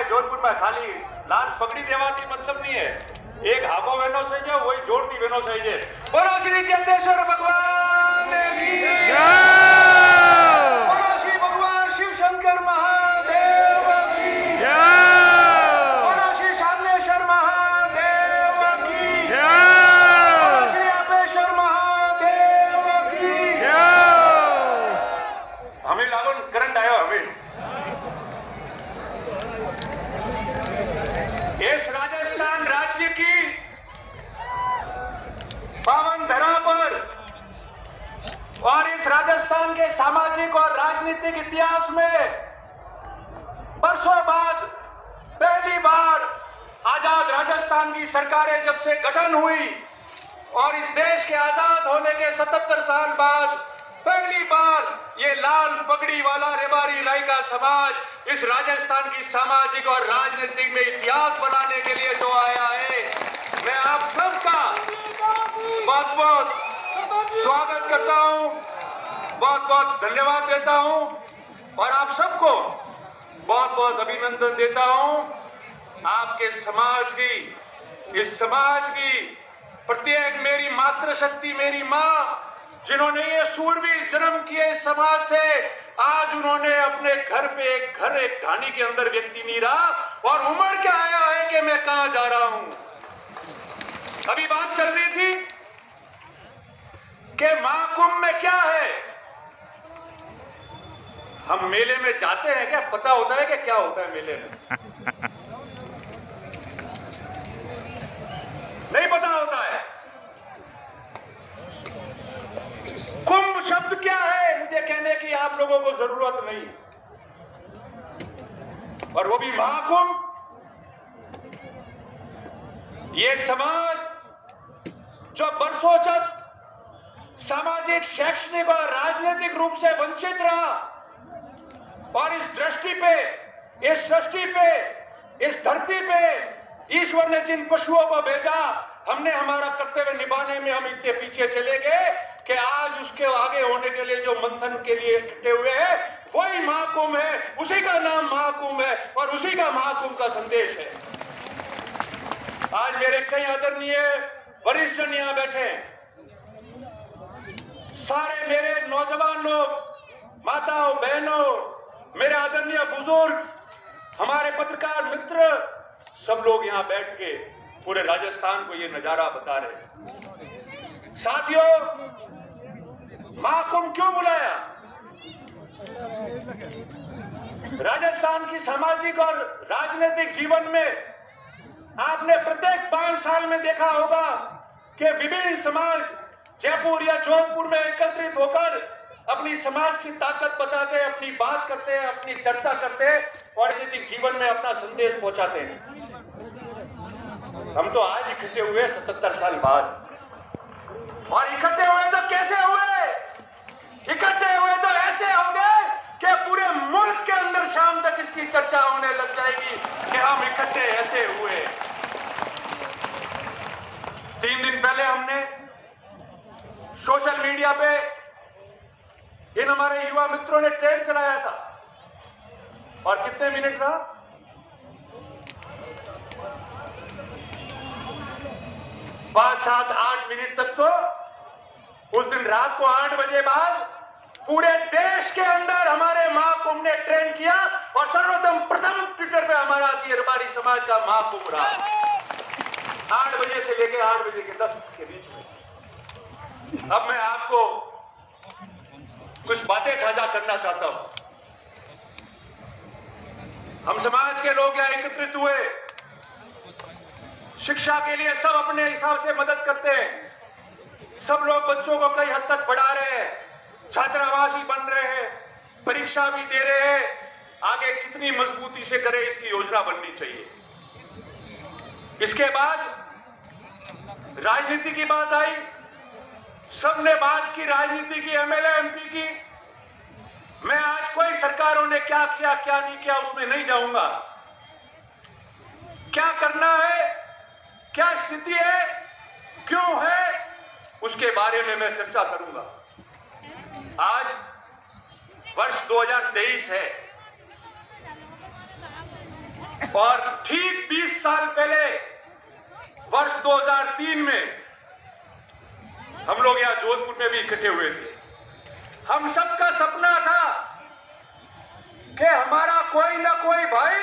जोधपुर में खाली लाल पगड़ी देवाती मतलब नहीं है, एक हाबो बहनों से जो वही जोड़ती बहनों से जे। बोलो श्री चंदेश्वर भगवान की जय। बोलो श्री भगवान शिव शंकर महादेव की जय। बोलो श्री सामनेश्वर महादेव की जय। बोलो श्री अपेश्वर महादेव की जय। हमें लागू करंट आयो हमें इस राजस्थान राज्य की पावन धरा पर और इस राजस्थान के सामाजिक और राजनीतिक इतिहास में बरसों बाद पहली बार आजाद राजस्थान की सरकारें जब से गठन हुई और इस देश के आजाद होने के 77 साल बाद पहली बार ये लाल पगड़ी वाला रेवाड़ी रायका समाज इस राजस्थान की सामाजिक और राजनीतिक में इतिहास बनाने के लिए जो आया है, मैं आप सबका बहुत बहुत स्वागत करता हूं, बहुत बहुत धन्यवाद देता हूं और आप सबको बहुत बहुत अभिनंदन देता हूं। आपके समाज की, इस समाज की प्रत्येक मेरी मातृशक्ति, मेरी माँ जिन्होंने ये सूरवीर जन्म किए इस समाज से, आज उन्होंने अपने घर पे एक ढानी के अंदर व्यक्ति नहीं रहा और उम्र क्या आया है कि मैं कहां जा रहा हूं। अभी बात चल रही थी कि महाकुंभ में क्या है। हम मेले में जाते हैं क्या पता होता है कि क्या होता है मेले में? नहीं पता होता है। कुंभ शब्द क्या है मुझे कहने की आप लोगों को जरूरत नहीं, और वो भी महाकुंभ। ये समाज जो बरसों तक सामाजिक, शैक्षणिक और राजनीतिक रूप से वंचित रहा और इस दृष्टि पे, इस सृष्टि पे, इस धरती पे ईश्वर ने जिन पशुओं को भेजा, हमने हमारा कर्तव्य निभाने में हम इतने पीछे चले गए कि आज उसके आगे होने के लिए जो मंथन के लिए इकट्ठे हुए हैं वही महाकुंभ है, उसी का नाम महाकुंभ है और उसी का महाकुंभ का संदेश है। आज मेरे कई आदरणीय वरिष्ठ यहां बैठे हैं, सारे मेरे नौजवान लोग, माताओं बहनों, मेरे आदरणीय बुजुर्ग, हमारे पत्रकार मित्र, सब लोग यहां बैठ के पूरे राजस्थान को ये नजारा बता रहे हैं। साथियों, महाकुंभ क्यों बुलाया? राजस्थान की सामाजिक और राजनीतिक जीवन में आपने प्रत्येक 5 साल में देखा होगा कि विभिन्न समाज जयपुर या जोधपुर में एकत्रित होकर अपनी समाज की ताकत बताते हैं, अपनी बात करते हैं, अपनी चर्चा करते हैं और राजनीतिक जीवन में अपना संदेश पहुंचाते हैं। हम तो आज इकट्ठे हुए 77 साल बाद, और इकट्ठे हुए तो कैसे हुए? इकट्ठे हुए तो ऐसे होंगे कि पूरे मुल्क के अंदर शाम तक इसकी चर्चा होने लग जाएगी कि हम इकट्ठे ऐसे हुए। 3 दिन पहले हमने सोशल मीडिया पे इन हमारे युवा मित्रों ने ट्रेन चलाया था और कितने मिनट था? 5, 7, 8 मिनट तक तो उस दिन रात को 8 बजे बाद पूरे देश के अंदर हमारे महाकुंभ ने ट्रेंड किया और सर्वप्रथम प्रथम ट्विटर पे हमारा रेवाड़ी समाज का महाकुंभ रहा 8 बजे से लेकर 8 बजे के 10 के बीच में। अब मैं आपको कुछ बातें साझा करना चाहता हूं। हम समाज के लोग यहाँ एकत्रित हुए, शिक्षा के लिए सब अपने हिसाब से मदद करते हैं, सब लोग बच्चों को कई हद तक पढ़ा रहे हैं, छात्रावास भी बन रहे हैं, परीक्षा भी दे रहे हैं। आगे कितनी मजबूती से करें इसकी योजना बननी चाहिए। इसके बाद राजनीति की बात आई, सबने बात की राजनीति की, एमएलए एमपी की। मैं आज कोई सरकारों ने क्या किया क्या नहीं किया उसमें नहीं जाऊंगा। क्या करना है, क्या स्थिति है, क्यों है, उसके बारे में मैं चर्चा करूंगा। आज वर्ष 2023 है। और ठीक 20 साल पहले वर्ष 2003 में हम लोग यहां जोधपुर में भी इकट्ठे हुए थे। हम सबका सपना था कि हमारा कोई ना कोई भाई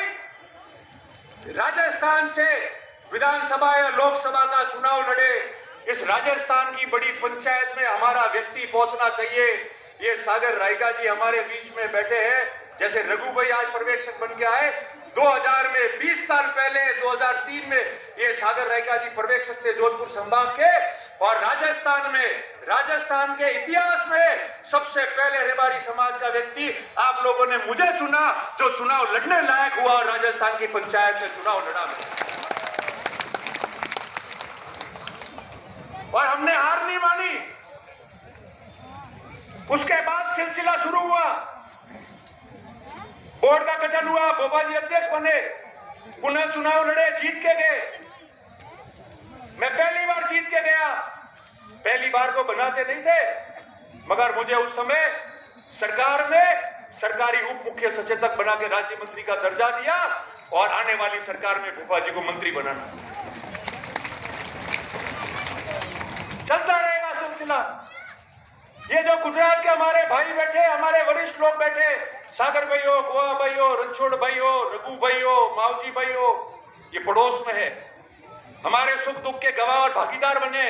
राजस्थान से विधानसभा या लोकसभा का चुनाव लड़े। इस राजस्थान की बड़ी पंचायत में हमारा व्यक्ति पहुंचना चाहिए। ये सागर रायका जी हमारे बीच में बैठे हैं, जैसे रघु भाई आज पर्यवेक्षक बन के आए। 2000 में 20 साल पहले 2003 में ये सागर रायका जी पर्यवेक्षक थे जोधपुर संभाग के। और राजस्थान के इतिहास में सबसे पहले रेबारी समाज का व्यक्ति आप लोगों ने मुझे चुना, जो चुनाव लड़ने लायक हुआ और राजस्थान की पंचायत में चुनाव लड़ा। और हमने हार नहीं मानी। उसके बाद सिलसिला शुरू हुआ, बोर्ड का गठन हुआ, बोबा जी अध्यक्ष बने, पुनः चुनाव लड़े, जीत के गए। मैं पहली बार जीत के गया। पहली बार को बनाते नहीं थे, मगर मुझे उस समय सरकार में सरकारी उप मुख्य सचेतक बना के राज्य मंत्री का दर्जा दिया और आने वाली सरकार में भोपा जी को मंत्री बनाना। चलता रहेगा सिलसिला। ये जो गुजरात के हमारे भाई बैठे, हमारे वरिष्ठ लोग बैठे, सागर भाई हो, गोवा भाई हो, रणछोड़ भाई हो, रघु भाई हो, मावजी भाई हो, ये पड़ोस में है। हमारे सुख दुख के गवाह और भागीदार बने।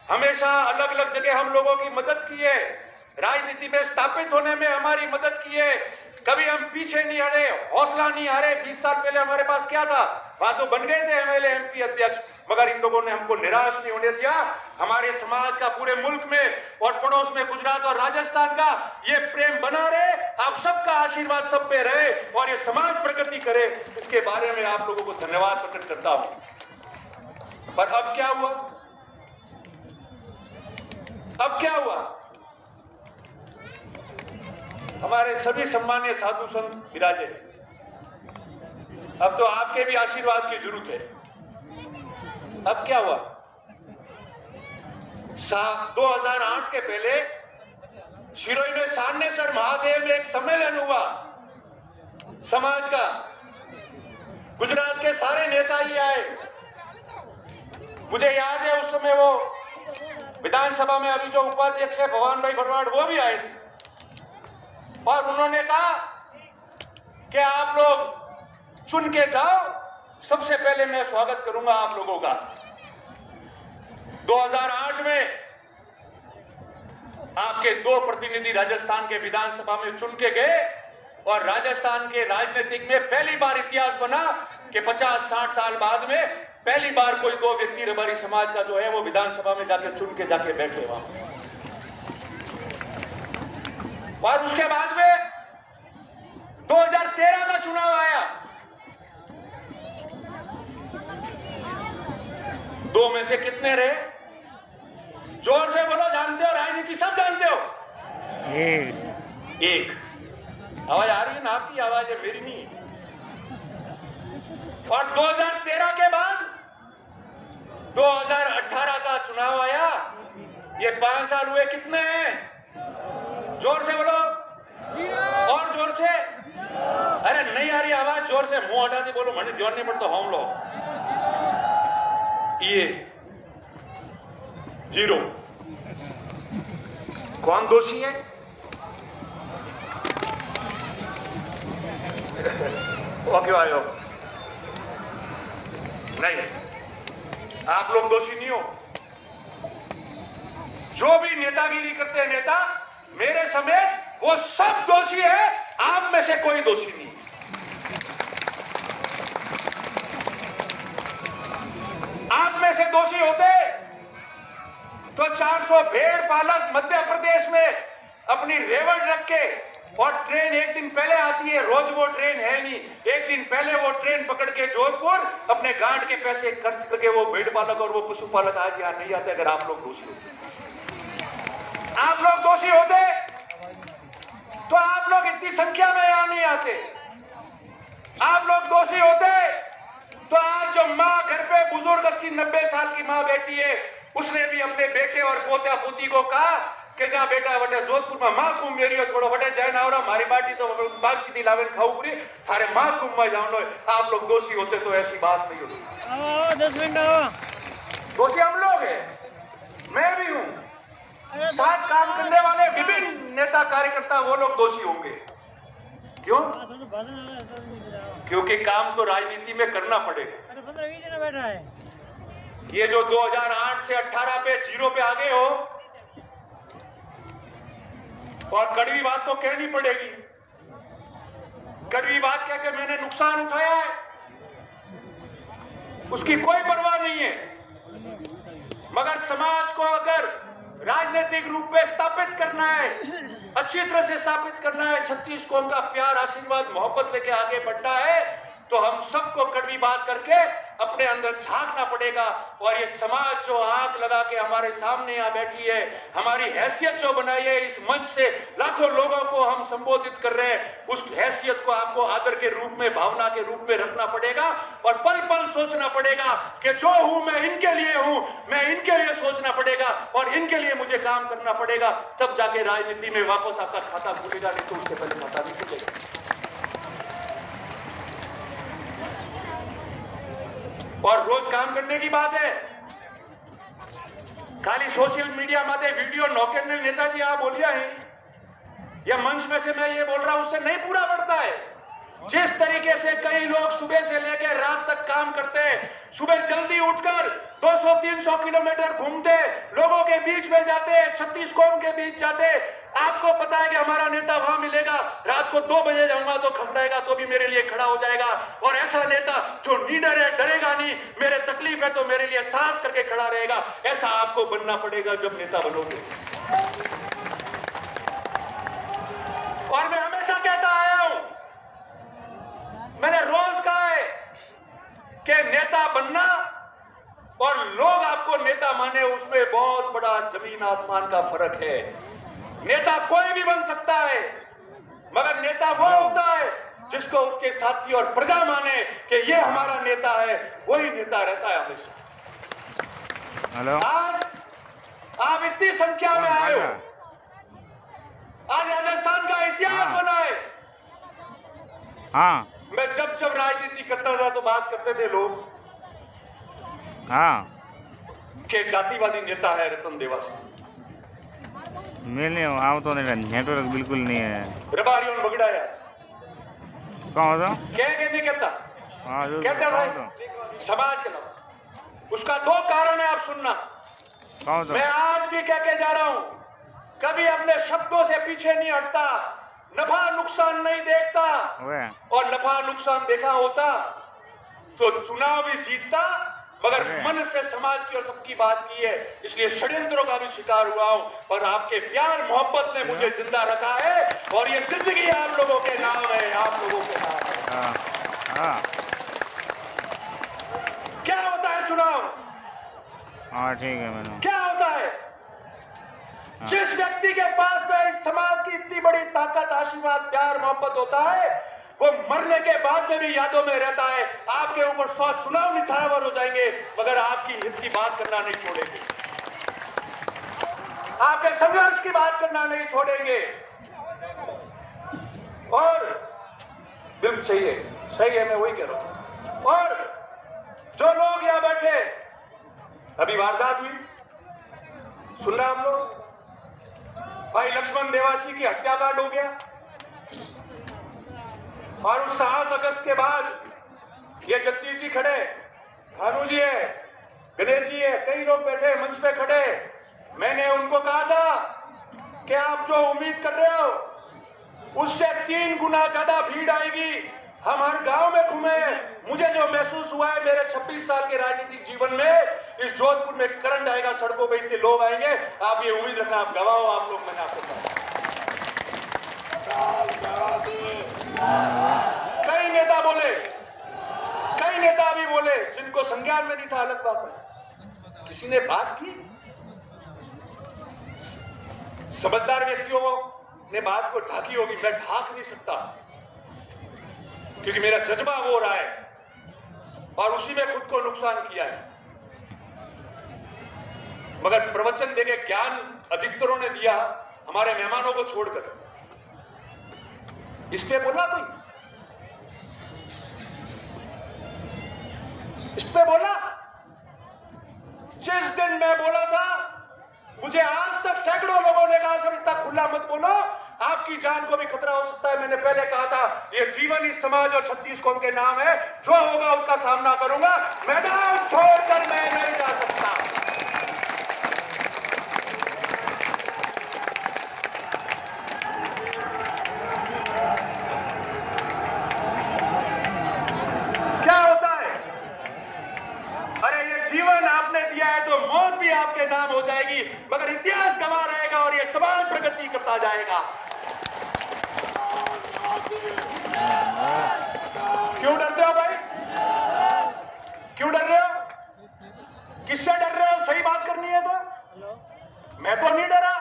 हमेशा अलग अलग जगह हम लोगों की मदद की है, राजनीति में स्थापित होने में हमारी मदद की है। कभी हम पीछे नहीं हटे, हौसला नहीं हारे। 20 साल पहले हमारे पास क्या था, वहां तो बन गए थे एमएलए एमपी अध्यक्ष, मगर इन लोगों ने हमको निराश नहीं होने दिया। हमारे समाज का पूरे मुल्क में और पड़ोस में गुजरात और राजस्थान का ये प्रेम बना रहे। आप सबका आशीर्वाद सब पे रहे और ये समाज प्रगति करे, इसके बारे में आप लोगों को धन्यवाद प्रकट करता हूं। पर अब क्या हुआ? हमारे सभी सम्मानीय साधु संत विराजे। अब तो आपके भी आशीर्वाद की जरूरत है। अब क्या हुआ? 2008 के पहले शिरोई में सारनेश्वर महादेव में एक सम्मेलन हुआ समाज का। गुजरात के सारे नेता ही आए। मुझे याद है उस समय वो विधानसभा में अभी जो उपाध्यक्ष है भगवान भाई भरवाड़, वो भी आए थे और उन्होंने कहा कि आप लोग चुन के जाओ, सबसे पहले मैं स्वागत करूंगा आप लोगों का। 2008 में आपके 2 प्रतिनिधि राजस्थान के विधानसभा में चुन के गए और राजस्थान के राजनीतिक में पहली बार इतिहास बना कि 50-60 साल बाद में पहली बार कोई 2 व्यक्ति रेबारी समाज का जो है वो विधानसभा में जाके चुन के जाके बैठे वहां। और उसके बाद में 2013 का चुनाव आया। 2 में से कितने रहे? जोर से बोलो, जानते हो? राजनीति सब जानते हो? एक। आवाज आ रही है ना? आपकी आवाज है, मेरी नहीं। और 2013 के बाद 2018 का चुनाव आया। ये 5 साल हुए, कितने हैं? जोर से बोलो, और जोर से। अरे नहीं आ रही आवाज, जोर से। मुंह हटा दे, बोलो, मैंने जोर नहीं पड़ता। हम लोग ये 0। कौन दोषी है? वो क्यों आए हो? नहीं, आप लोग दोषी नहीं हो। जो भी नेतागिरी करते हैं नेता, मेरे समेत, वो सब दोषी है। आप में से कोई दोषी नहीं। आप में से दोषी होते तो 400 भेड़ पालक मध्य प्रदेश में अपनी रेवड़ रख के, और ट्रेन एक दिन पहले आती है, रोज वो ट्रेन है नहीं, एक दिन पहले वो ट्रेन पकड़ के जोधपुर अपने गांड के पैसे खर्च करके वो भेड़ पालक और वो पशुपालक आज यहां नहीं आते। अगर आप लोग दोषी होते, आप लोग दोषी होते तो आप लोग इतनी संख्या में यहां नहीं आते। आप लोग दोषी होते तो आज जो मां घर पे बुजुर्ग 80-90 साल की मां बैठी है, उसने भी अपने बेटे और पोता पोती को कहा કે જ્યાં બેટા વટે જોધપુરમાં મહાકુંભ મેળ્યો થોડો વટે જઈને आवरा हमारी बाटी तो बाग की लावे खाऊ पूरी थारे महाकुंभ में जाओ आप लोग दोषी होते तो ऐसी बात नहीं होती। 10 मिनट दोषी हम लोग हैं, मैं भी हूँ, साथ काम करने वाले विभिन्न नेता कार्यकर्ता वो लोग दोषी होंगे। क्यों? क्योंकि काम तो राजनीति में करना पड़ेगा। 15-20 दिन बैठा है। ये जो 2008 से 18 पे जीरो पे आ गए हो और कड़वी बात तो कहनी पड़ेगी। कड़वी बात कह के मैंने नुकसान उठाया है, उसकी कोई परवाह नहीं है। मगर समाज को अगर राजनीतिक रूप में स्थापित करना है, अच्छी तरह से स्थापित करना है, 36 कौम का प्यार आशीर्वाद मोहब्बत लेके आगे बढ़ना है, तो हम सबको कड़वी बात करके अपने अंदर झांकना पड़ेगा। और ये समाज जो आग लगा के हमारे सामने यहाँ बैठी है, हमारी हैसियत जो बनाई है, इस मंच से लाखों लोगों को हम संबोधित कर रहे हैं, उस हैसियत को आपको आदर के रूप में, भावना के रूप में रखना पड़ेगा और पल पल सोचना पड़ेगा कि जो हूं मैं इनके लिए हूं, मैं इनके लिए सोचना पड़ेगा और इनके लिए मुझे काम करना पड़ेगा। तब जाके राजनीति में वापस आपका खाता खुलेगा, नहीं तो उससे पहले खाता नहीं खुलेगा। और रोज काम करने की बात है, खाली सोशल मीडिया माते वीडियो नौके नेताजी आप बोलिया है, या मंच में से मैं ये बोल रहा हूं उससे नहीं पूरा पड़ता है। जिस तरीके से कई लोग सुबह से लेकर रात तक काम करते हैं, सुबह जल्दी उठकर 200-300 किलोमीटर घूमते, लोगों के बीच में जाते, 36 कौम के बीच जाते। आपको पता है कि हमारा नेता वहां मिलेगा, रात को 2 बजे जाऊंगा तो खड़ाएगा तो भी मेरे लिए खड़ा हो जाएगा। और ऐसा नेता जो लीडर है, डरेगा नहीं, मेरे तकलीफ है तो मेरे लिए सांस करके खड़ा रहेगा, ऐसा आपको बनना पड़ेगा जब नेता बनोगे। और मैं हमेशा कहता आया हूं, मैंने रोज कहा है कि नेता बनना और लोग आपको नेता माने, उसमें बहुत बड़ा जमीन आसमान का फर्क है। नेता कोई भी बन सकता है, मगर नेता वो होता है जिसको उसके साथी और प्रजा माने कि ये हमारा नेता है, वही नेता रहता है हमेशा। हेलो, आज आप इतनी संख्या में आए हो, आज राजस्थान का इतिहास बना है। हाँ मैं जब जब राजनीति करता था तो बात करते थे लोग हाँ कि जातिवादी नेता है रतन देवासी। मिलने आवतो नहीं, नेटवर्क बिल्कुल नहीं है। रबारियों ने बगड़ाया कौन तो कह के नहीं कहता, हाँ जो कहता कौन भाई समाज के नाम। उसका 2 कारण है, आप सुनना। कौन तो मैं आज भी कह के जा रहा हूं, कभी अपने शब्दों से पीछे नहीं हटता, नफा नुकसान नहीं देखता, वे और नफा नुकसान देखा होता तो चुनाव भी जीतता। मगर मन से समाज की और सबकी बात की है, इसलिए षड्यंत्रों का भी शिकार हुआ हूं। और आपके प्यार मोहब्बत ने मुझे जिंदा रखा है, और ये जिंदगी आप लोगों के नाम है, आप लोगों के नाम है। हाँ हाँ क्या होता है चुनाव? हाँ ठीक है मैंने क्या होता है? जिस व्यक्ति के पास में इस समाज की इतनी बड़ी ताकत, आशीर्वाद, प्यार मोहब्बत होता है, वो मरने के बाद में भी यादों में रहता है। आपके ऊपर 100 चुनाव निछावर हो जाएंगे, मगर आपकी हित की बात करना नहीं छोड़ेंगे, आपके संघर्ष की बात करना नहीं छोड़ेंगे। और बिल्कुल सही है, मैं वही कह रहा हूं। और जो लोग यहां बैठे, अभी वारदात हुई, सुन रहे आप लोग, भाई लक्ष्मण देवासी की हत्याकांड हो गया, और उस 7 अगस्त के बाद ये जगदीश जी खड़े, भानु जी है, गणेश जी है, कई लोग बैठे मंच पे खड़े। मैंने उनको कहा था कि आप जो उम्मीद कर रहे हो उससे 3 गुना ज्यादा भीड़ आएगी। हम हर गांव में घूमे, मुझे जो महसूस हुआ है मेरे 26 साल के राजनीतिक जीवन में, इस जोधपुर में करंट आएगा, सड़कों पे इतने लोग आएंगे, आप ये उम्मीद रखना, आप गवाह हो आप लोग। मैंने आपको कहा कई नेता बोले, कई नेता भी बोले जिनको संज्ञान में नहीं था, अलग बात है। किसी ने बात की, समझदार व्यक्तियों ने बात को ढाकी होगी, मैं ढाक नहीं सकता क्योंकि मेरा जज्बा हो रहा है और उसी में खुद को नुकसान किया है। मगर प्रवचन देके ज्ञान अधिकतरों ने दिया, हमारे मेहमानों को छोड़कर। इस पे बोला कोई? इस पे बोला? जिस दिन मैं बोला था, मुझे आज तक सैकड़ों लोगों ने कहा सर इतना खुला मत बोलो, आपकी जान को भी खतरा हो सकता है। मैंने पहले कहा था ये जीवन इस समाज और 36 कौम के नाम है, जो होगा उसका सामना करूंगा, मैदान छोड़कर मैं नहीं जा सकता। क्या होता है? अरे ये जीवन आपने दिया है तो मौत भी आपके नाम हो जाएगी, मगर इतिहास गवाह रहेगा और ये समाज प्रगति करता जाएगा। क्यों डरते हो भाई? क्यों डर रहे हो? किससे डर रहे हो? सही बात करनी है तो। मैं तो नहीं डरा।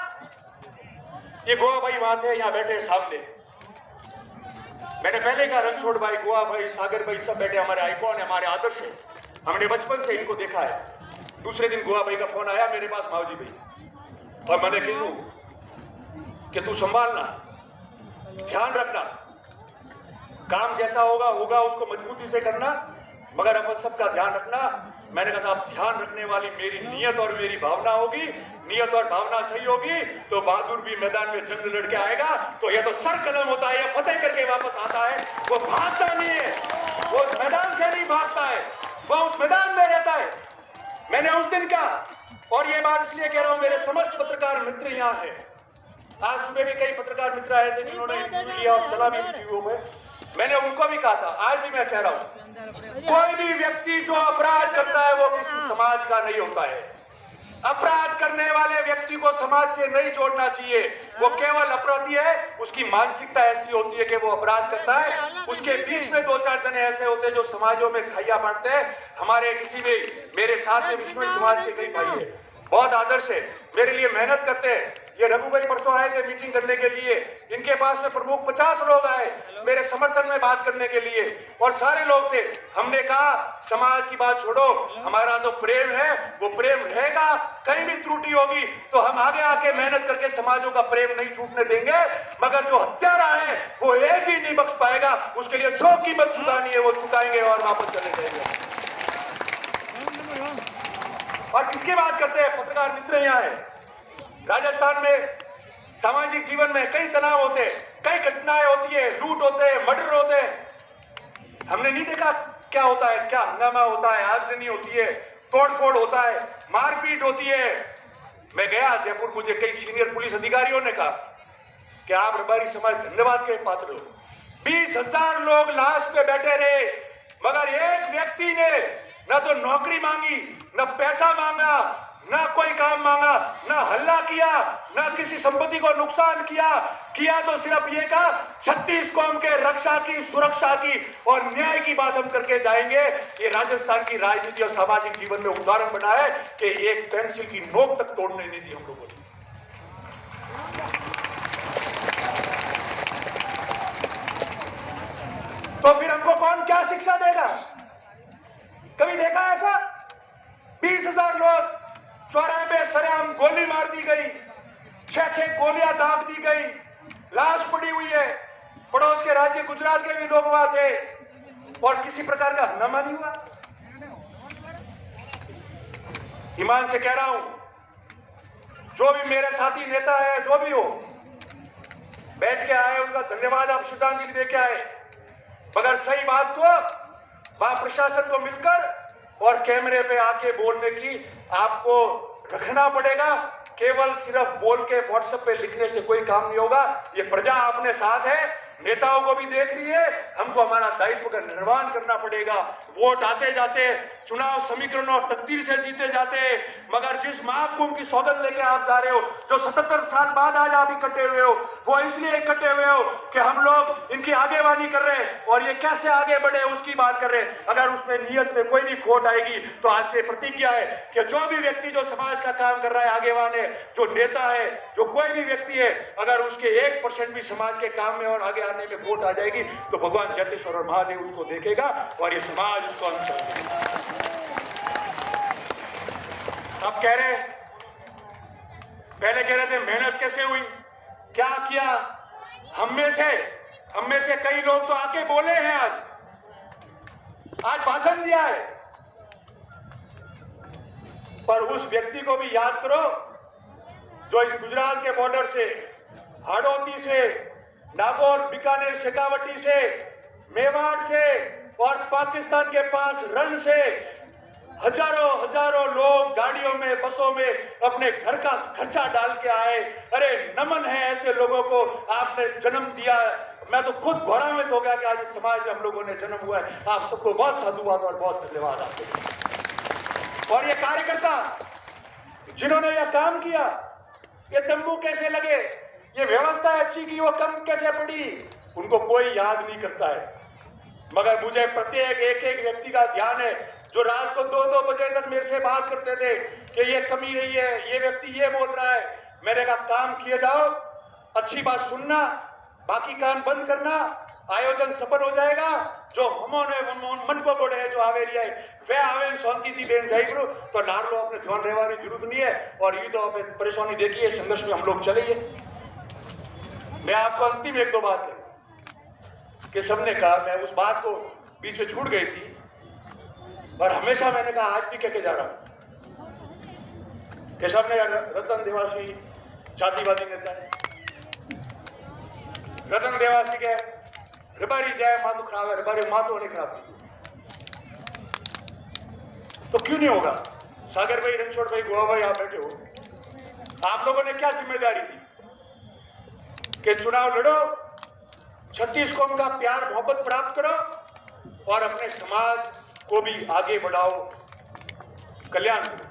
ये गोवा भाई वहां थे, यहां बैठे सामने। मैंने पहले कहा रणछोड़ भाई, गोवा भाई, सागर भाई सब बैठे हमारे आइकॉन है, हमारे आदर्श है। हमने बचपन से इनको देखा है। दूसरे दिन गोवा भाई का फोन आया मेरे पास, मावजी भाई, और मैंने कही कि तू संभालना, ध्यान रखना, काम जैसा होगा होगा, उसको मजबूती से करना, मगर अपन सबका ध्यान रखना। मैंने कहा साहब ध्यान रखने वाली मेरी नियत और मेरी भावना होगी, नियत और भावना सही होगी तो बहादुर भी मैदान में जंग लड़के आएगा। तो यह तो सर कदम होता है, यह फतेह करके वापस आता है, वो भागता नहीं है, वो मैदान से नहीं भागता है, वो उस मैदान में रहता है। मैंने उस दिन कहा, और ये बात इसलिए कह रहा हूं, मेरे समस्त पत्रकार मित्र यहाँ है। आज सुबह भी कई पत्रकार मित्र आए थे जिन्होंने इंटरव्यू लिया और चला भी इंटरव्यू में। मैंने उनको भी कहा था, आज भी मैं कह रहा हूं, कोई भी व्यक्ति जो अपराध करता है वो किसी समाज का नहीं होता है। अपराध करने वाले व्यक्ति को समाज से नहीं जोड़ना चाहिए, वो केवल अपराधी है। उसकी मानसिकता ऐसी होती है कि वो अपराध करता है, उसके बीच में 2-4 जने ऐसे होते हैं जो समाजों में खैया बांटते हैं। हमारे किसी भी मेरे साथ में विश्व समाज के कई भाई है, बहुत आदर्श है, मेरे लिए मेहनत करते हैं। ये रघु भाई परसों आए थे मीटिंग करने के लिए, इनके पास में प्रमुख 50 लोग आए मेरे समर्थन में बात करने के लिए, और सारे लोग थे। हमने कहा समाज की बात छोड़ो, हमारा जो प्रेम है वो प्रेम रहेगा। कहीं भी त्रुटि होगी तो हम आगे आके मेहनत करके समाजों का प्रेम नहीं छूटने देंगे, मगर जो हत्यारा है वो एक ही नहीं बख्श पाएगा। उसके लिए जो कीमत चुकानी है वो चुकाएंगे और वापस चले जाएंगे। और किसकी बात करते हैं? पत्रकार मित्र यहाँ है। राजस्थान में सामाजिक जीवन में कई तनाव होते हैं, कई घटनाएं होती है, लूट होते हैं, मर्डर होते हैं। हमने नहीं देखा क्या होता है, क्या हंगामा होता है, आगजनी होती है, तोड़फोड़ होता है, मारपीट होती है। मैं गया जयपुर, मुझे कई सीनियर पुलिस अधिकारियों ने कहा कि आप रबारी समाज धन्यवाद के पात्र हो। 20,000 लोग लाश पे बैठे रहे, मगर एक व्यक्ति ने न तो नौकरी मांगी, न पैसा मांगा, न कोई काम मांगा, न हल्ला किया, न किसी संपत्ति को नुकसान किया तो सिर्फ ये कहा 36 कौम के रक्षा की, सुरक्षा की और न्याय की बात हम करके जाएंगे। ये राजस्थान की राजनीति और सामाजिक जीवन में उदाहरण बना है कि एक पेंसिल की नोक तक तोड़ने नहीं दी हम लोगों ने। तो फिर हमको कौन क्या शिक्षा देगा? कभी देखा ऐसा? 20,000 लोग चौराहे पे सरेआम गोली मार दी गई, 6-6 गोलियां दाग दी गई, लाश पड़ी हुई है। पड़ोस के राज्य गुजरात के भी लोग वहां थे और किसी प्रकार का हंगामा नहीं हुआ। ईमान से कह रहा हूं, जो भी मेरे साथी नेता है, जो भी हो, बैठ के आए उनका धन्यवाद, आप श्रद्धांजलि दे के आए, मगर सही बात को वहां प्रशासन को मिलकर और कैमरे पे आके बोलने की आपको रखना पड़ेगा। केवल सिर्फ बोल के व्हाट्सएप पे लिखने से कोई काम नहीं होगा। ये प्रजा अपने साथ है, नेताओं को भी देख रही है, हमको हमारा दायित्व का निर्वहन करना पड़ेगा। वोट आते जाते, चुनाव समीकरण और तकदीर से जीते जाते, मगर जिस महाकुंभ की सौगंध लेके आप जा रहे हो, जो 77 साल बाद आज आप इकट्ठे हुए हो, वो इसलिए इकट्ठे हुए हो कि हम लोग इनकी आगेवानी कर रहे हैं और ये कैसे आगे बढ़े उसकी बात कर रहे हैं। अगर उसमें नियत में कोई भी खोट आएगी तो आज से प्रतिज्ञा है कि जो भी व्यक्ति जो समाज का काम कर रहा है, आगेवान है, जो नेता है, जो कोई भी व्यक्ति है, अगर उसके 1% भी समाज के काम में और आगे आने में खोट आ जाएगी तो भगवान जगदीश्वर और महादेव उसको देखेगा और ये समाज उसको अंत कर देगा। आप कह रहे हैं पहले कह रहे थे मेहनत कैसे हुई, क्या किया। हम में से कई लोग तो आके बोले हैं, आज भाषण दिया है। पर उस व्यक्ति को भी याद करो जो इस गुजरात के बॉर्डर से, हाड़ौती से, नागौर, बीकानेर, शेखावटी से, मेवाड़ से और पाकिस्तान के पास रण से हजारों लोग गाड़ियों में, बसों में अपने घर का खर्चा डाल के आए। अरे नमन है ऐसे लोगों को, आपने जन्म दिया। मैं तो खुद गौरवान्वित हो गया कि आज इस समाज में हम लोगों ने जन्म हुआ है। आप सबको बहुत साधुवाद और बहुत धन्यवाद आपको। और ये कार्यकर्ता जिन्होंने यह काम किया, ये तंबू कैसे लगे, ये व्यवस्था अच्छी की वो कम कैसे पड़ी, उनको कोई याद नहीं करता है। मगर मुझे प्रत्येक एक व्यक्ति का ध्यान है जो रात को 2-2 बजे तक मेरे से बात करते थे कि ये कमी रही है, ये व्यक्ति ये बोल रहा है। मैंने कहा काम किए जाओ, अच्छी बात सुनना, बाकी कान बंद करना, आयोजन सफल हो जाएगा। जो हमोने मन को बोले जो आवेरी है वे आवे शांति थी बेन जाइए तो नार लो अपने ध्यान रहने की जरूरत नहीं है। और ये तो अपने परेशानी देखिए, संघर्ष में हम लोग चलेंगे। मैं आपको अंतिम 1-2 बात है कि सबने कहा, मैं उस बात को बीच में छूट गई थी और हमेशा मैंने कहा, आज भी कह के जा रहा हूं कि सबने रतन देवासी जातिवादी नेता है, रतन देवासी के रबारी जाए माँ तो खराब है, रबारी माँ तो नहीं खराब थी, तो क्यों नहीं होगा। सागर भाई, रणछोड़ भाई, गोवा भाई, आप बैठे हो, आप लोगों ने क्या जिम्मेदारी दी कि चुनाव लड़ो, 36 कौम का प्यार मोहब्बत प्राप्त करो और अपने समाज को भी आगे बढ़ाओ, कल्याण करो।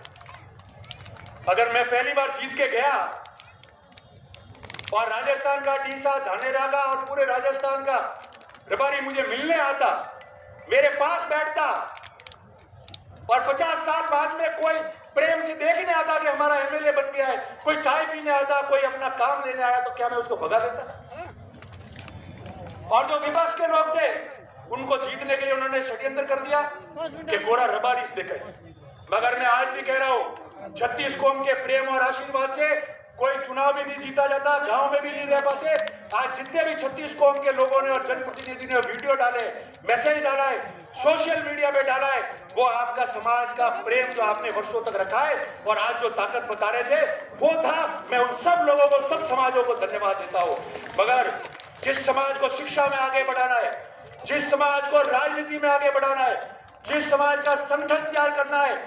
अगर मैं पहली बार जीत के गया और राजस्थान का डीसा, धानेरा का और पूरे राजस्थान का रबारी मुझे मिलने आता, मेरे पास बैठता और 50 साल बाद में कोई प्रेम से देखने आता कि हमारा एमएलए बन गया है, कोई चाय पीने आता, कोई अपना काम लेने आया, तो क्या मैं उसको भगा देता। और जो विपक्ष के लोग थे उनको जीतने के लिए उन्होंने षड्यंत्र कर दिया कि गोरा रबारी से देखे। मगर मैं आज भी कह रहा हूं, 36 कौम के प्रेम और आशीर्वाद से कोई चुनाव भी नहीं जीता जाता, गांव में भी नहीं रह पाते। आज जितने भी 36 कौम के लोगों ने और जनप्रतिनिधि ने वीडियो डाले, मैसेज डाला है, सोशल मीडिया पे डाला है, वो आपका समाज का प्रेम जो आपने वर्षों तक रखा है और आज जो ताकत बता रहे थे वो था। मैं उन सब लोगों को, सब समाजों को धन्यवाद देता हूं। मगर जिस समाज को शिक्षा में आगे बढ़ाना है, जिस समाज को राजनीति में आगे बढ़ाना है, जिस समाज का संगठन तैयार करना है,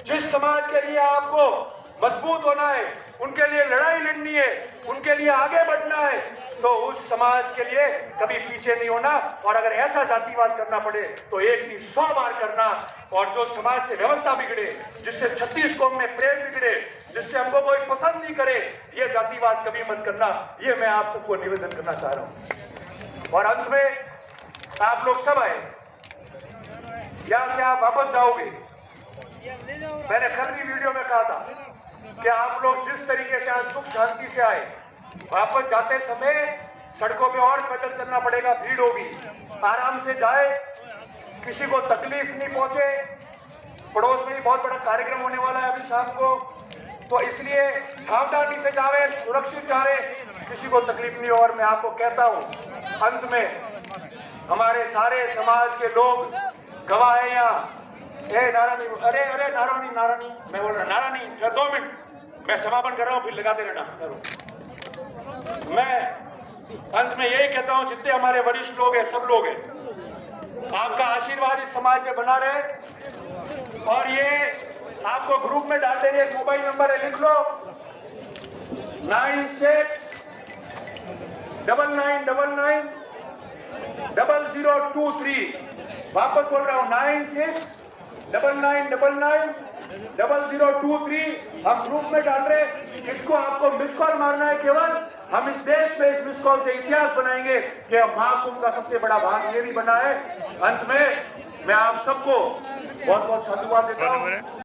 जिस समाज के लिए आपको मजबूत होना है, उनके लिए लड़ाई लड़नी है, उनके लिए आगे बढ़ना है, तो उस समाज के लिए कभी पीछे नहीं होना। और अगर ऐसा जातिवाद करना पड़े तो एक नहीं 100 बार करना। और जो समाज से व्यवस्था बिगड़े, जिससे 36 कौम में प्रेम बिगड़े, जिससे हमको कोई पसंद नहीं करे, ये जातिवाद कभी मत करना। ये मैं आप सबको निवेदन करना चाह रहा हूं। और अंत में आप लोग सब आए, यहां से आप वापस जाओगे। मैंने कल भी वीडियो में कहा था कि आप लोग जिस तरीके से आज सुख शांति से आए, वापस जाते समय सड़कों पे और पैदल चलना पड़ेगा, भीड़ होगी, आराम से जाए, किसी को तकलीफ नहीं पहुंचे। पड़ोस में ही बहुत बड़ा कार्यक्रम होने वाला है अभी शाम को, तो इसलिए सावधानी से जावे, सुरक्षित जावे, किसी को तकलीफ नहीं हो। और मैं आपको कहता हूं, अंत में हमारे सारे समाज के लोग गवाह है यहाँ। नारायणी, अरे नारायणी, मैं बोल रहा नारायणी, 2 मिनट मैं समापन कर रहा हूं, फिर लगाते रहना करो। मैं अंत में यही कहता हूं, जितने हमारे वरिष्ठ लोग हैं, सब लोग हैं, आपका आशीर्वाद इस समाज में बना रहे। और ये आपको ग्रुप में डाल देंगे, एक मोबाइल नंबर है, लिख लो, 9699990023। वापस बोल रहा हूं, 9699990023। हम ग्रुप में डाल रहे, इसको आपको मिस कॉल मारना है केवल। हम इस देश में इस मिस कॉल से इतिहास बनाएंगे कि महाकुंभ का सबसे बड़ा भाग ये भी बना है। अंत में मैं आप सबको बहुत बहुत साधुवाद देता हूं।